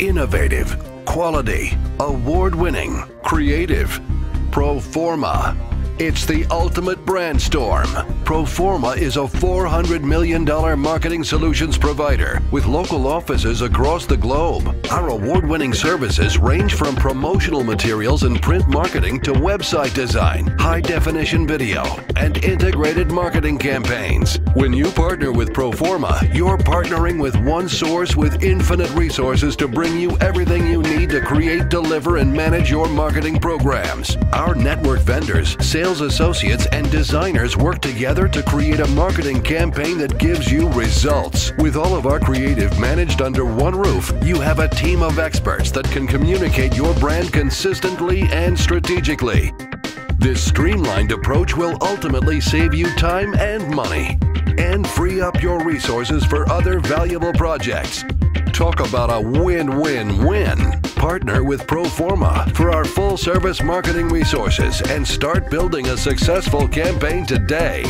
Innovative, quality, award-winning, creative. Proforma. It's the ultimate brand storm. Proforma is a $400 million marketing solutions provider with local offices across the globe. Our award-winning services range from promotional materials and print marketing to website design, high-definition video, and integrated marketing campaigns. When you partner with Proforma, you're partnering with one source with infinite resources to bring you everything you need to create, deliver, and manage your marketing programs. Our network vendors, sales associates, and designers work together to create a marketing campaign that gives you results. With all of our creative managed under one roof, you have a team of experts that can communicate your brand consistently and strategically. This streamlined approach will ultimately save you time and money and free up your resources for other valuable projects. Talk about a win-win-win. Partner with Proforma for our full-service marketing resources and start building a successful campaign today.